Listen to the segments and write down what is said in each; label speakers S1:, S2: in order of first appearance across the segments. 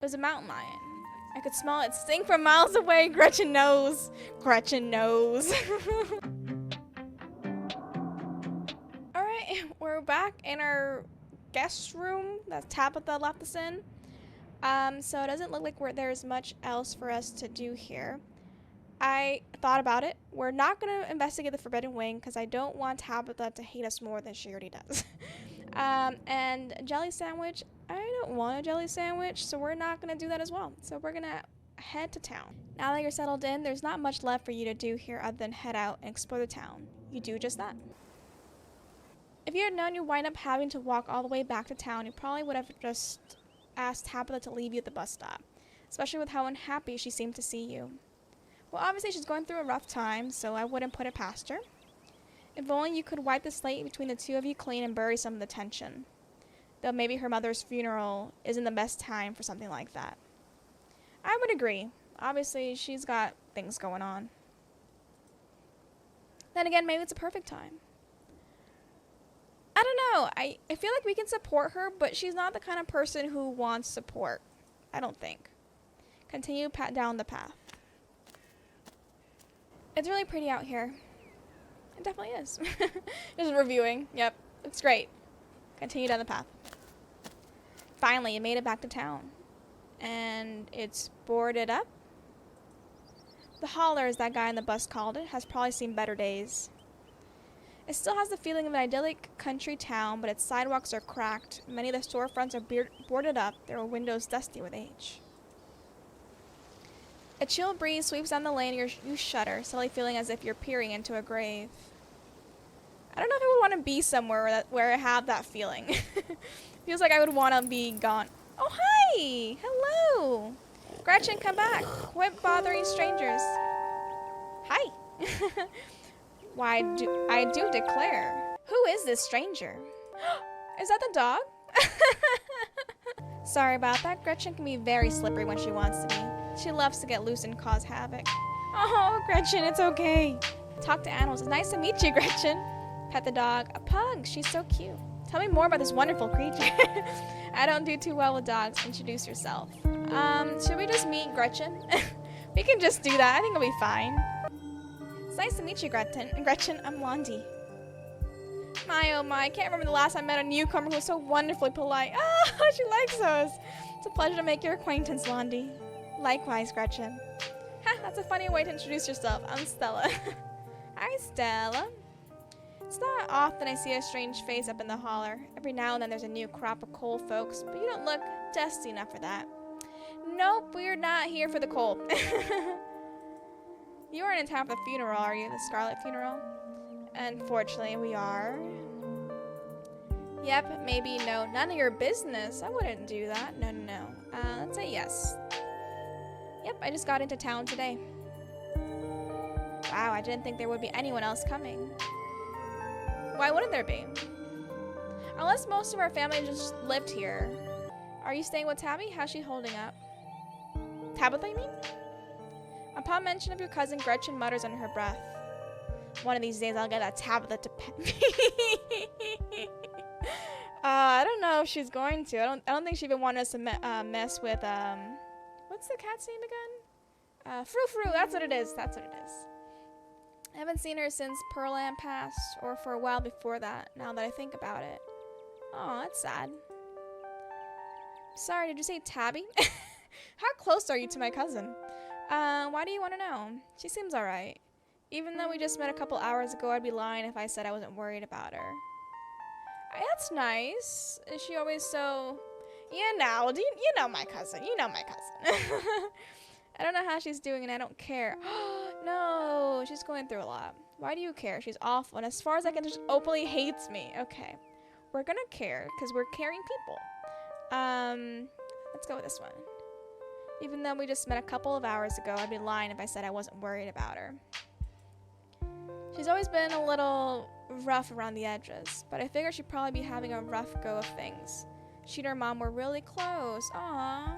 S1: It was a mountain lion. I could smell it stink from miles away. Gretchen knows. Gretchen knows. Alright, we're back in our guest room that Tabitha left us in. So it doesn't look like there's much else for us to do here. I thought about it. We're not going to investigate the Forbidden Wing because I don't want Tabitha to hate us more than she already does. And jelly sandwich, I don't want a jelly sandwich, so we're not going to do that as well. So we're going to head to town. Now that you're settled in, there's not much left for you to do here other than head out and explore the town. You do just that. If you had known you'd wind up having to walk all the way back to town, you probably would have just asked Tabitha to leave you at the bus stop, especially with how unhappy she seemed to see you. Well, obviously she's going through a rough time, so I wouldn't put it past her. If only you could wipe the slate between the two of you clean and bury some of the tension. Though maybe her mother's funeral isn't the best time for something like that. I would agree. Obviously, she's got things going on. Then again, maybe it's a perfect time. I don't know. I feel like we can support her, but she's not the kind of person who wants support. I don't think. Continue down the path. It's really pretty out here. It definitely is. Just reviewing. Yep. It's great. Continue down the path. Finally, you made it back to town. And it's boarded up. The holler, as that guy on the bus called it, has probably seen better days. It still has the feeling of an idyllic country town, but its sidewalks are cracked. Many of the storefronts are boarded up, their windows dusty with age. A chill breeze sweeps down the lane and you shudder, suddenly feeling as if you're peering into a grave. I don't know if I would want to be somewhere where I have that feeling. Feels like I would want to be gone. Oh, hi! Hello! Gretchen, come back. Quit bothering strangers. Hi. Why, I do declare. Who is this stranger? Is that the dog? Sorry about that. Gretchen can be very slippery when she wants to be. She loves to get loose and cause havoc. Oh, Gretchen, it's okay. Talk to animals. It's nice to meet you, Gretchen. Pet the dog. A pug. She's so cute. Tell me more about this wonderful creature. I don't do too well with dogs. Introduce yourself. Should we just meet Gretchen? We can just do that. I think it'll be fine. It's nice to meet you, Gretchen, I'm Londi. My, oh my, I can't remember the last time I met a newcomer who was so wonderfully polite. Oh, she likes us. It's a pleasure to make your acquaintance, Londi. Likewise, Gretchen. Ha, that's a funny way to introduce yourself. I'm Stella. Hi, Stella. It's not often I see a strange face up in the holler. Every now and then there's a new crop of coal folks, but you don't look dusty enough for that. Nope, we're not here for the coal. You aren't in town for the funeral, are you? The Scarlet funeral? Unfortunately, we are. Yep, maybe no. None of your business. I wouldn't do that. No. Let's say yes. Yep, I just got into town today. Wow, I didn't think there would be anyone else coming. Why wouldn't there be? Unless most of our family just lived here. Are you staying with Tabby? How's she holding up? Tabitha, you mean? Upon mention of your cousin, Gretchen mutters under her breath. One of these days, I'll get that Tabitha to pet me. I don't know if she's going to. I don't think she even wanted us to mess with, what's the cat's name again? Frou-Frou, that's what it is. I haven't seen her since Pearland passed, or for a while before that, now that I think about it. Oh, that's sad. Sorry, did you say Tabby? How close are you to my cousin? Why do you want to know? She seems alright. Even though we just met a couple hours ago, I'd be lying if I said I wasn't worried about her. That's nice. Is she always so... You know my cousin. I don't know how she's doing and I don't care. No, she's going through a lot. Why do you care? She's awful. And as far as I can, just openly hates me. Okay. We're gonna care because we're caring people. Let's go with this one. Even though we just met a couple of hours ago, I'd be lying if I said I wasn't worried about her. She's always been a little rough around the edges, but I figure she'd probably be having a rough go of things. She and her mom were really close. Aww.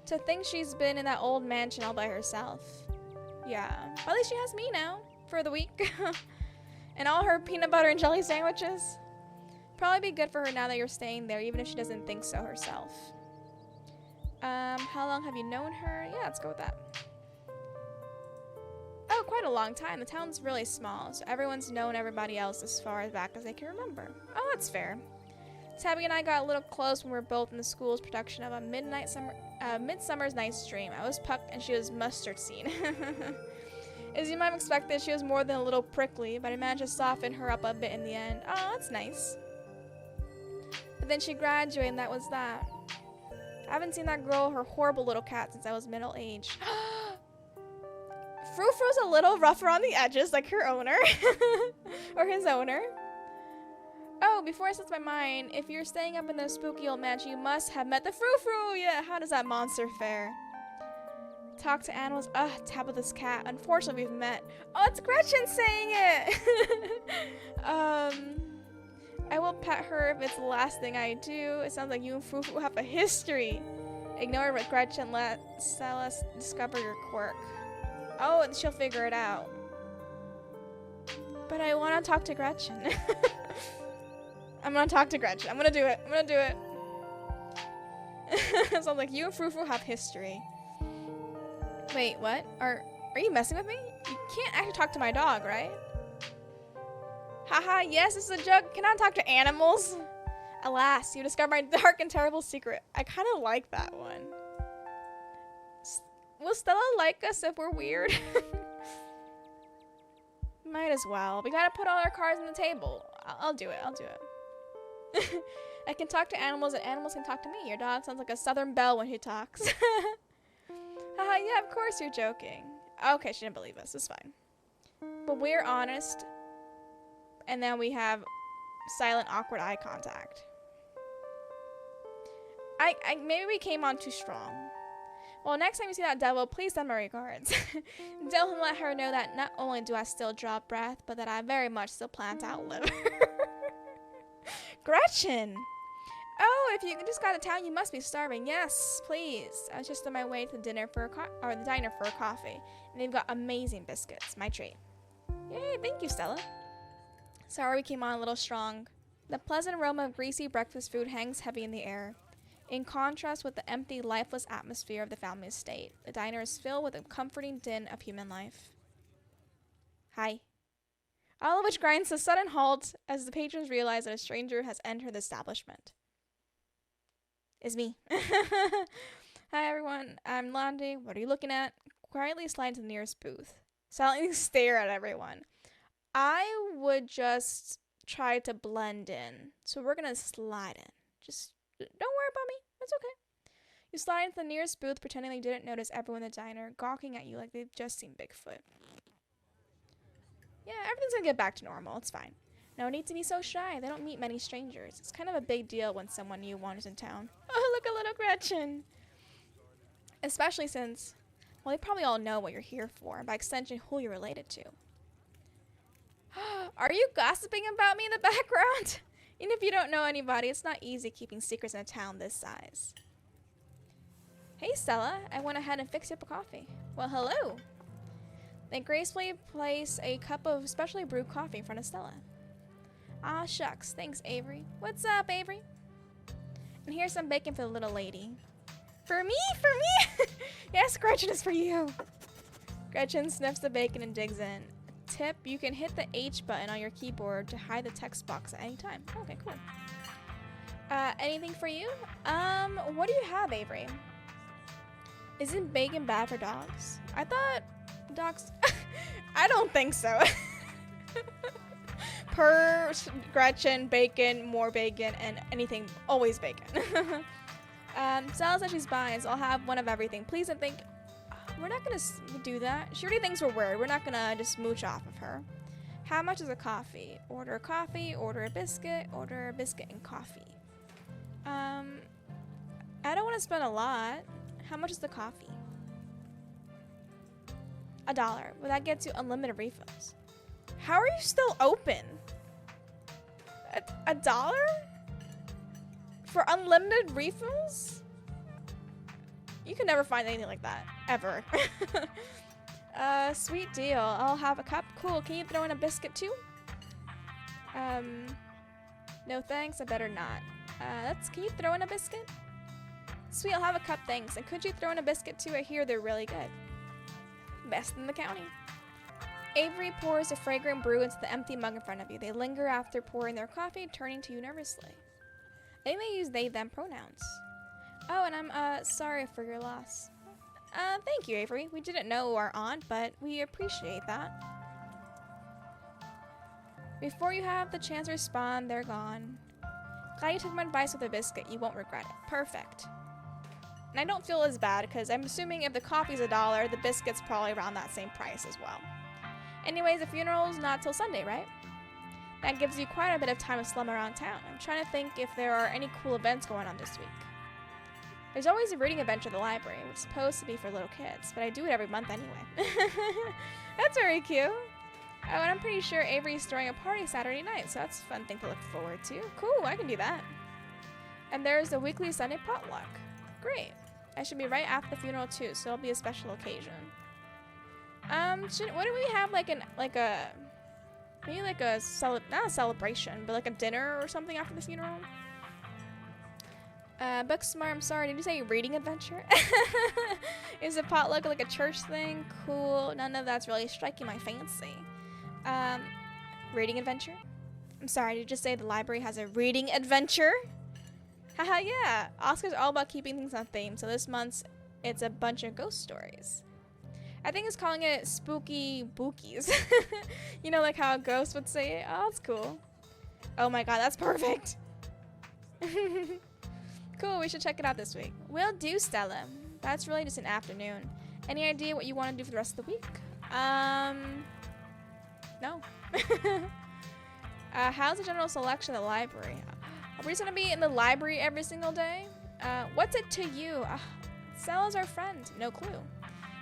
S1: To think she's been in that old mansion all by herself. Yeah, but at least she has me now for the week. And all her peanut butter and jelly sandwiches. Probably be good for her now that you're staying there, even if she doesn't think so herself. How long have you known her? Yeah, let's go with that. Oh, quite a long time. The town's really small, so everyone's known everybody else as far back as they can remember. Oh, that's fair. Tabby and I got a little close when we were both in the school's production of a Midsummer's Night's Dream. I was Puck and she was Mustard Seed. As you might have expected, she was more than a little prickly, but I managed to soften her up a bit in the end. Oh, that's nice. But then she graduated and that was that. I haven't seen that girl, her horrible little cat, since I was middle-aged. Frou-Frou's a little rougher on the edges, like her owner. Or his owner. Oh, before I slip my mind, if you're staying up in the spooky old mansion, you must have met the Frou-Frou! Yeah, how does that monster fare? Talk to animals. Ugh, Tabitha's cat. Unfortunately, we've met. Oh, it's Gretchen saying it! I will pet her if it's the last thing I do. It sounds like you and Frou-Frou have a history. Ignore what Gretchen let Celeste discover your quirk. Oh, and she'll figure it out. But I want to talk to Gretchen. I'm gonna talk to Gretchen. I'm gonna do it. I'm gonna do it. It sounds like you and Frou-Frou have history. Wait, what? Are you messing with me? You can't actually talk to my dog, right? Haha, yes, this is a joke. Can I talk to animals? Alas, you discovered my dark and terrible secret. I kind of like that one. Will Stella like us if we're weird? Might as well. We gotta put all our cards on the table. I'll do it. I'll do it. I can talk to animals and animals can talk to me. Your dog sounds like a southern belle when he talks. Haha, yeah, of course you're joking. Okay, she didn't believe us. It's fine. But we're honest. And then we have silent, awkward eye contact. Maybe we came on too strong. Well, next time you see that devil, please send my regards. Tell him, let her know that not only do I still draw breath, but that I very much still plan to outlive her. Gretchen! Oh, if you just got to town, you must be starving. Yes, please. I was just on my way to the diner for the diner for a coffee, and they've got amazing biscuits. My treat. Yay! Thank you, Stella. Sorry we came on a little strong. The pleasant aroma of greasy breakfast food hangs heavy in the air. In contrast with the empty, lifeless atmosphere of the family estate, the diner is filled with a comforting din of human life. Hi. All of which grinds to a sudden halt as the patrons realize that a stranger has entered the establishment. It's me. Hi everyone, I'm Londi. What are you looking at? Quietly slide to the nearest booth. Silently stare at everyone. I would just try to blend in. So we're gonna slide in. Just don't worry about me. That's okay. You slide into the nearest booth, pretending they didn't notice everyone in the diner, gawking at you like they've just seen Bigfoot. Yeah, everything's gonna get back to normal. It's fine. No need to be so shy. They don't meet many strangers. It's kind of a big deal when someone new wanders in town. Oh, look, a little Gretchen. Especially since, well, they probably all know what you're here for, and by extension, who you're related to. Are you gossiping about me in the background? Even if you don't know anybody, it's not easy keeping secrets in a town this size. Hey, Stella. I went ahead and fixed you up a coffee. Well, hello. They gracefully place a cup of specially brewed coffee in front of Stella. Aw, shucks. Thanks, Avery. What's up, Avery? And here's some bacon for the little lady. For me? For me? Yes, Gretchen is for you. Gretchen sniffs the bacon and digs in. Tip, you can hit the H button on your keyboard to hide the text box at any time. Okay, cool. Anything for you? What do you have, Avery? Isn't bacon bad for dogs? I thought dogs... I don't think so. Per Gretchen, bacon, more bacon, and anything, always bacon. Stella says she's buying, so I'll have one of everything. Please don't think... We're not gonna do that. She already thinks we're weird. We're not gonna just mooch off of her. How much is a coffee? Order a coffee, order a biscuit and coffee. I don't want to spend a lot. How much is the coffee? $1. Well, that gets you unlimited refills. How are you still open? $1? For unlimited refills? You can never find anything like that. Ever. Sweet deal. I'll have a cup. Cool. Can you throw in a biscuit too? No thanks. I better not. Can you throw in a biscuit? Sweet, I'll have a cup, thanks. And could you throw in a biscuit too? I hear they're really good. Best in the county. Avery pours a fragrant brew into the empty mug in front of you. They linger after pouring their coffee, turning to you nervously. I think they use they, them pronouns. Oh, and I'm sorry for your loss. Thank you, Avery. We didn't know our aunt, but we appreciate that. Before you have the chance to respond, they're gone. Glad you took my advice with a biscuit. You won't regret it. Perfect. And I don't feel as bad, because I'm assuming if the coffee's $1, the biscuit's probably around that same price as well. Anyways, the funeral's not till Sunday, right? That gives you quite a bit of time to slum around town. I'm trying to think if there are any cool events going on this week. There's always a reading adventure at the library, which is supposed to be for little kids, but I do it every month anyway. That's very cute. Oh, and I'm pretty sure Avery's throwing a party Saturday night, so that's a fun thing to look forward to. Cool, I can do that. And there's the weekly Sunday potluck. Great. I should be right after the funeral too, so it'll be a special occasion. What do we have, maybe like a not a celebration, but like a dinner or something after the funeral? Booksmart, I'm sorry, did you say reading adventure? Is a potluck like a church thing? Cool, none of that's really striking my fancy. Reading adventure? I'm sorry, did you just say the library has a reading adventure? Haha, yeah. Oscar's all about keeping things on theme, so this month's it's a bunch of ghost stories. I think it's calling it spooky bookies. You know, like how a ghost would say it? Oh, that's cool. Oh my god, that's perfect. Cool, we should check it out this week. Will do, Stella. That's really just an afternoon. Any idea what you want to do for the rest of the week? No. How's the general selection of the library? Are we just gonna be in the library every single day? What's it to you? Stella's our friend. No clue.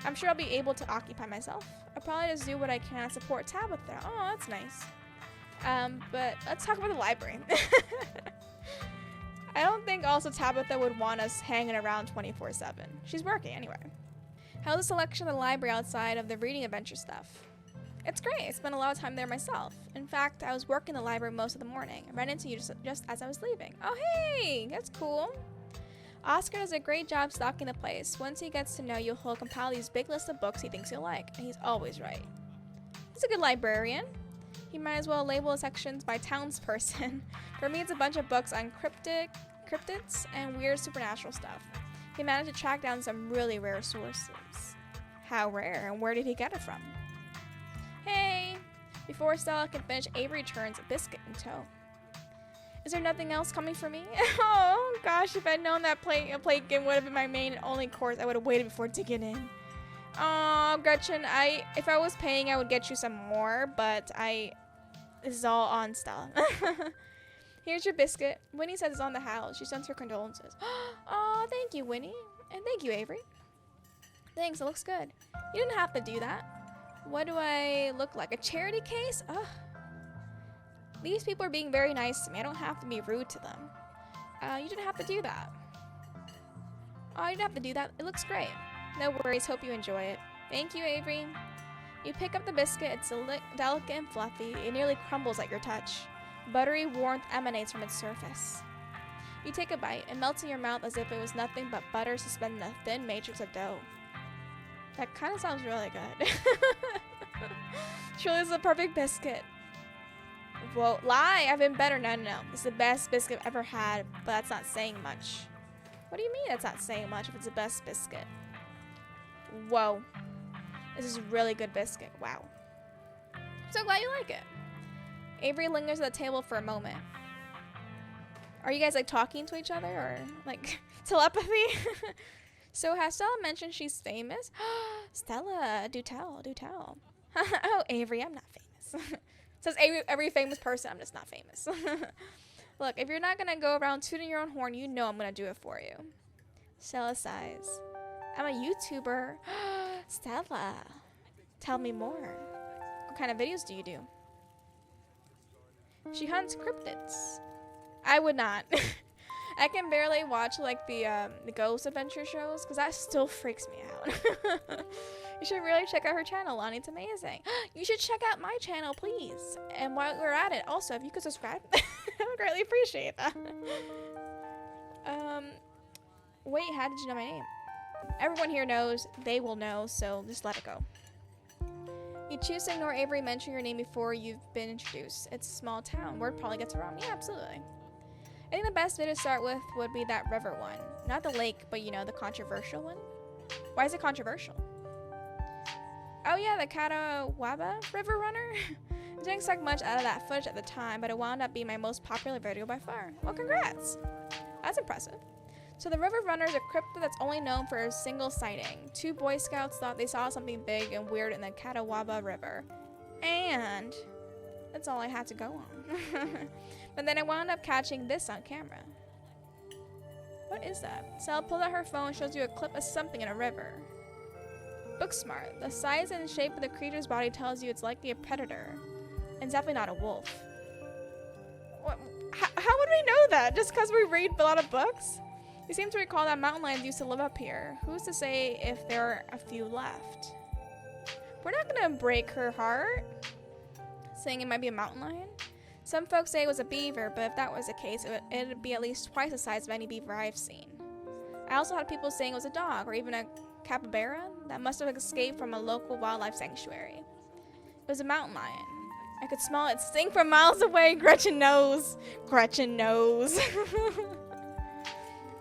S1: I'm sure I'll be able to occupy myself. I'll probably just do what I can to support Tabitha. Oh, that's nice. But let's talk about the library. I don't think also Tabitha would want us hanging around 24/7. She's working anyway. How's the selection of the library outside of the reading adventure stuff? It's great. I spent a lot of time there myself. In fact, I was working in the library most of the morning. I ran into you just as I was leaving. Oh, hey! That's cool. Oscar does a great job stocking the place. Once he gets to know you, he'll compile these big lists of books he thinks you'll like, and he's always right. He's a good librarian. He might as well label his sections by townsperson. For me, it's a bunch of books on cryptids and weird supernatural stuff. He managed to track down some really rare sources. How rare, and where did he get it from? Hey! Before Stella can finish, Avery turns a biscuit in tow. Is there nothing else coming for me? Oh gosh, if I'd known that a plate game would have been my main and only course, I would have waited before digging in. Oh, Gretchen, if I was paying, I would get you some more, but this is all on Stella. Here's your biscuit. Winnie says it's on the house. She sends her condolences. Oh, thank you, Winnie. And thank you, Avery. Thanks, it looks good. You didn't have to do that. What do I look like? A charity case? Ugh. These people are being very nice to me. I don't have to be rude to them. You didn't have to do that. Oh, you didn't have to do that. It looks great. No worries. Hope you enjoy it. Thank you, Avery. You pick up the biscuit. It's delicate and fluffy. It nearly crumbles at your touch. Buttery warmth emanates from its surface. You take a bite. It melts in your mouth as if it was nothing but butter suspended in a thin matrix of dough. That kind of sounds really good. Truly, this is a perfect biscuit. Whoa, lie! I've been better. No. This is the best biscuit I've ever had, but that's not saying much. What do you mean that's not saying much if it's the best biscuit? Whoa. This is a really good biscuit. Wow. I'm so glad you like it. Avery lingers at the table for a moment. Are you guys like talking to each other or like telepathy? So has Stella mentioned she's famous? Stella, do tell. Oh, Avery, I'm not famous. Says every famous person, I'm just not famous. Look, if you're not going to go around tooting your own horn, you know I'm going to do it for you. Stella sighs. I'm a YouTuber. Stella, tell me more. What kind of videos do you do? She hunts cryptids. I would not. I can barely watch like the ghost adventure shows because that still freaks me out. You should really check out her channel, Lonnie. It's amazing. You should check out my channel, please. And while we're at it, also, if you could subscribe, I would greatly appreciate that. Wait, how did you know my name? Everyone here knows. They will know, so just let it go. You choose to ignore Avery mentioning your name before you've been introduced. It's a small town. Word probably gets around. Yeah, absolutely. I think the best video to start with would be that river one. Not the lake, but you know, the controversial one. Why is it controversial? Oh yeah, the Catawba River Runner. I didn't expect much out of that footage at the time, but it wound up being my most popular video by far. Well, congrats. That's impressive. So the River Runner is a cryptid that's only known for a single sighting. 2 Boy Scouts thought they saw something big and weird in the Catawba River. And that's all I had to go on. But then I wound up catching this on camera. What is that? Sal pulled out her phone and shows you a clip of something in a river. Book smart. The size and shape of the creature's body tells you it's likely a predator. And it's definitely not a wolf. What? How would we know that? Just because we read a lot of books? You seem to recall that mountain lions used to live up here. Who's to say if there are a few left? We're not gonna break her heart, saying it might be a mountain lion. Some folks say it was a beaver, but if that was the case, it'd be at least twice the size of any beaver I've seen. I also had people saying it was a dog, or even a capybara that must have escaped from a local wildlife sanctuary. It was a mountain lion. I could smell it stink from miles away. Gretchen knows. Gretchen knows.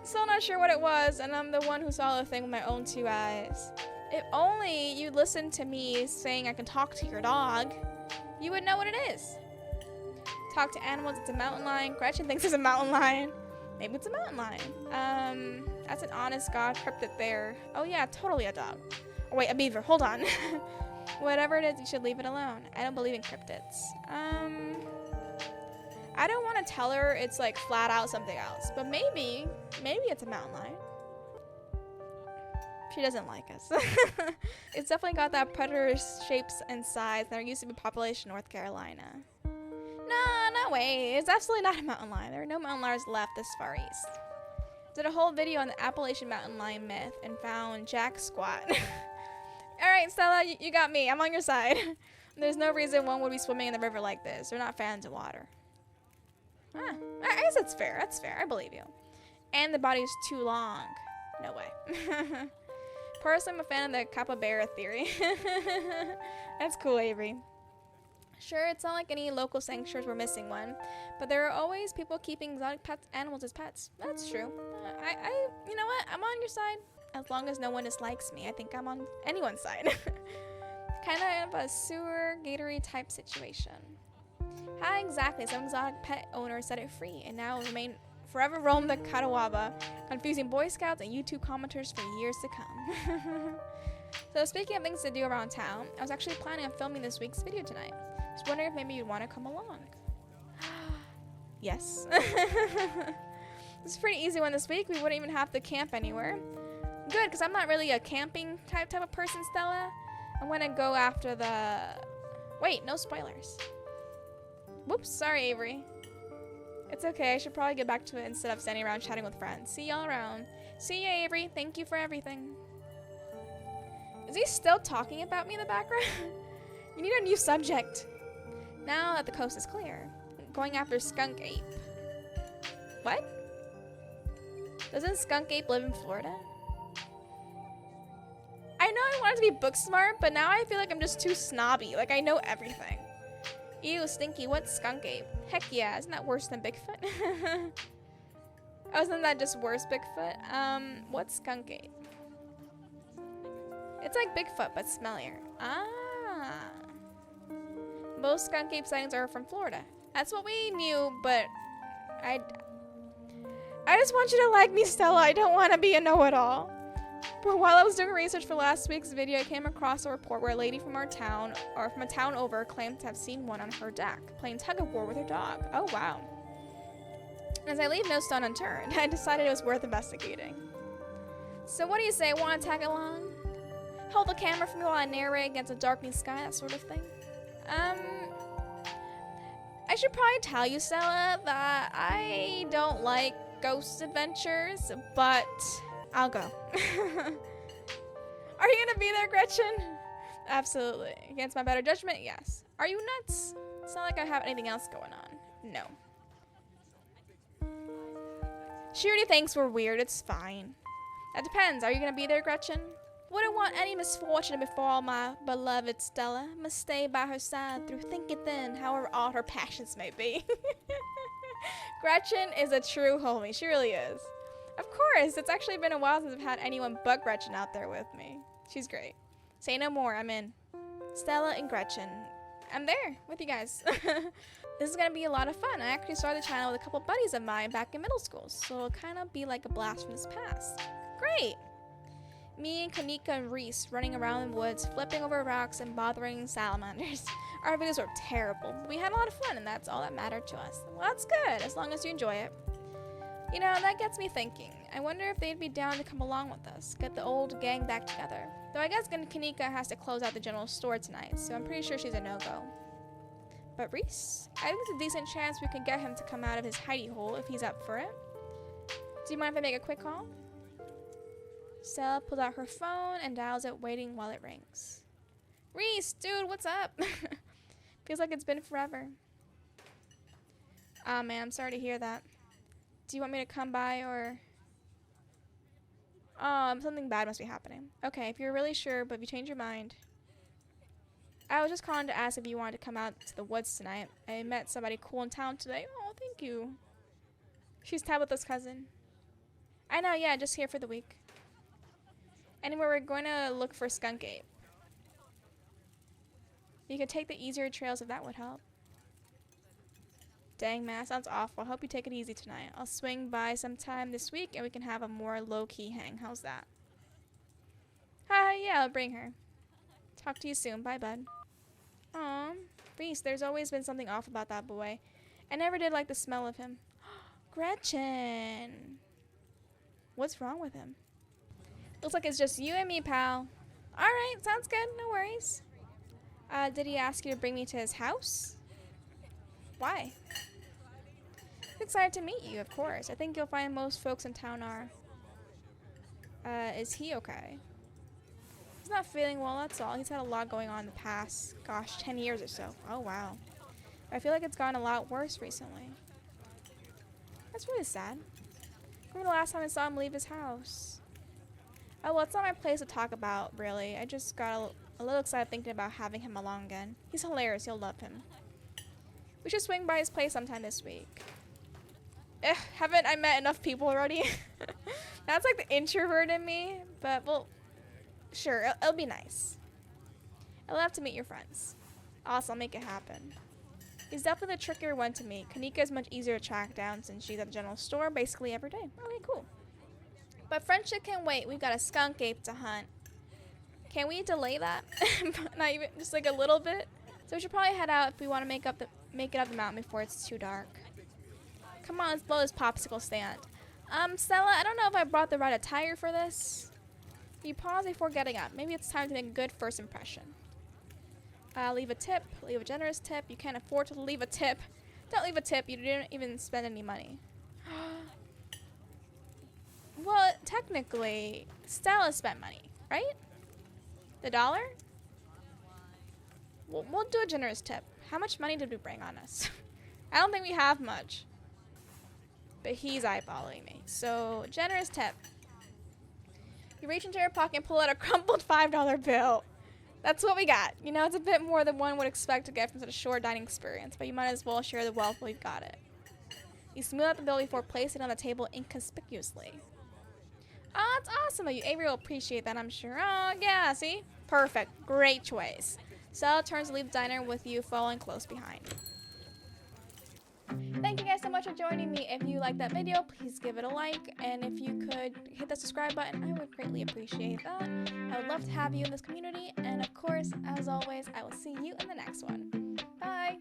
S1: Still not sure what it was, and I'm the one who saw the thing with my own 2 eyes. If only you listened to me saying I can talk to your dog, you would know what it is. Talk to animals, it's a mountain lion. Gretchen thinks it's a mountain lion. Maybe it's a mountain lion. That's an honest God cryptid there. Oh yeah, totally a dog. Oh wait, a beaver, hold on. Whatever it is, you should leave it alone. I don't believe in cryptids. I don't want to tell her it's like flat out something else, but maybe it's a mountain lion. She doesn't like us. It's definitely got that predator shapes and size. There used to be population in North Carolina. No way. It's absolutely not a mountain lion. There are no mountain lions left this far east. Did a whole video on the Appalachian mountain lion myth and found Jack Squat. Alright, Stella, you got me. I'm on your side. There's no reason one would be swimming in the river like this. They're not fans of water. I guess that's fair. That's fair. I believe you. And the body is too long. No way. Personally, I'm a fan of the capybara theory. That's cool, Avery. Sure, it's not like any local sanctuaries we're missing one, but there are always people keeping exotic animals as pets. That's true. You know what? I'm on your side. As long as no one dislikes me, I think I'm on anyone's side. Kind of a sewer gatory type situation. How exactly some exotic pet owner set it free and now remain forever roam the Catawba, confusing Boy Scouts and YouTube commenters for years to come. So speaking of things to do around town, I was actually planning on filming this week's video tonight. Just wondering if maybe you'd want to come along. Yes. It's a pretty easy one this week. We wouldn't even have to camp anywhere. Good, because I'm not really a camping type of person, Stella. I'm going to go after the... Wait, no spoilers. Whoops, sorry, Avery. It's okay, I should probably get back to it instead of standing around chatting with friends. See y'all around. See ya, Avery. Thank you for everything. Is he still talking about me in the background? You need a new subject. Now that the coast is clear, I'm going after Skunk Ape. What? Doesn't Skunk Ape live in Florida? I know I wanted to be book smart, but now I feel like I'm just too snobby. Like I know everything. Ew, Stinky, what's Skunk Ape? Heck yeah, isn't that worse than Bigfoot? Oh, isn't that just worse, Bigfoot? What's Skunk Ape? It's like Bigfoot, but smellier. Ah. Most Skunk Ape sightings are from Florida. That's what we knew, but I just want you to like me, Stella. I don't want to be a know-it-all. But while I was doing research for last week's video, I came across a report where a lady from our town, or from a town over, claimed to have seen one on her deck, playing tug-of-war with her dog. Oh, wow. As I leave no stone unturned, I decided it was worth investigating. So what do you say? Want to tag along? Hold the camera for me while I narrate against a darkening sky, that sort of thing? I should probably tell you, Stella, that I don't like ghost adventures, but I'll go. Are you gonna be there, Gretchen? Absolutely. Against my better judgment, yes. Are you nuts? It's not like I have anything else going on. No. She already thinks we're weird. It's fine. That depends. Are you gonna be there, Gretchen? Wouldn't want any misfortune to befall my beloved Stella. Must stay by her side through thick and thin, however odd her passions may be. Gretchen is a true homie. She really is. Of course, it's actually been a while since I've had anyone but Gretchen out there with me. She's great. Say no more, I'm in. Stella and Gretchen. I'm there with you guys. This is gonna be a lot of fun. I actually started the channel with a couple buddies of mine back in middle school, so it'll kind of be like a blast from this past. Great! Me and Kanika and Reese running around in the woods, flipping over rocks and bothering salamanders. Our videos were terrible, but we had a lot of fun and that's all that mattered to us. Well, that's good, as long as you enjoy it. You know, that gets me thinking. I wonder if they'd be down to come along with us, get the old gang back together. Though I guess Kanika has to close out the general store tonight, so I'm pretty sure she's a no-go. But Reese, I think it's a decent chance we can get him to come out of his hidey hole if he's up for it. Do you mind if I make a quick call? Stella pulls out her phone and dials it, waiting while it rings. Reese, dude, what's up? Feels like it's been forever. Aw, man, I'm sorry to hear that. Do you want me to come by or... something bad must be happening. Okay, if you're really sure, but if you change your mind... I was just calling to ask if you wanted to come out to the woods tonight. I met somebody cool in town today. Oh, thank you. She's Tabitha's cousin. I know, yeah, just here for the week. Anyway, we're going to look for Skunk Ape. You could take the easier trails if that would help. Dang, man, that sounds awful. I hope you take it easy tonight. I'll swing by sometime this week and we can have a more low-key hang. How's that? Hi, yeah, I'll bring her. Talk to you soon. Bye, bud. Aw, Reese, there's always been something off about that boy. I never did like the smell of him. Gretchen! What's wrong with him? Looks like it's just you and me, pal. Alright, sounds good. No worries. Did he ask you to bring me to his house? Why? Excited to meet you, of course. I think you'll find most folks in town are. Is he okay? He's not feeling well, that's all. He's had a lot going on in the past, gosh, 10 years or so. Oh, wow. I feel like it's gotten a lot worse recently. That's really sad. I remember the last time I saw him leave his house. Oh, well, it's not my place to talk about, really. I just got a little excited thinking about having him along again. He's hilarious. You'll love him. We should swing by his place sometime this week. Haven't I met enough people already? That's like the introvert in me, but, well, sure, it'll be nice. I'd love to meet your friends. Awesome, I'll make it happen. He's definitely the trickier one to meet. Kanika is much easier to track down since she's at the general store basically every day. Okay, cool. But friendship can wait. We've got a skunk ape to hunt. Can we delay that? Not even, just like a little bit? So we should probably head out if we want to make it up the mountain before it's too dark. Come on, let's blow this popsicle stand. Stella, I don't know if I brought the right attire for this. You pause before getting up. Maybe it's time to make a good first impression. Leave a tip. Leave a generous tip. You can't afford to leave a tip. Don't leave a tip. You didn't even spend any money. Well, technically, Stella spent money, right? The $1? We'll do a generous tip. How much money did we bring on us? I don't think we have much. But he's eyeballing me. So, generous tip. You reach into your pocket and pull out a crumpled $5 bill. That's what we got. You know, it's a bit more than one would expect to get from such a short dining experience, but you might as well share the wealth while you've got it. You smooth out the bill before placing it on the table inconspicuously. Oh, that's awesome of you. Avery will appreciate that, I'm sure. Oh, yeah, see? Perfect. Great choice. Stella turns to leave the diner with you following close behind. Thank you guys so much for joining me. If you liked that video, please give it a like. And if you could hit the subscribe button, I would greatly appreciate that. I would love to have you in this community. And of course, as always, I will see you in the next one. Bye!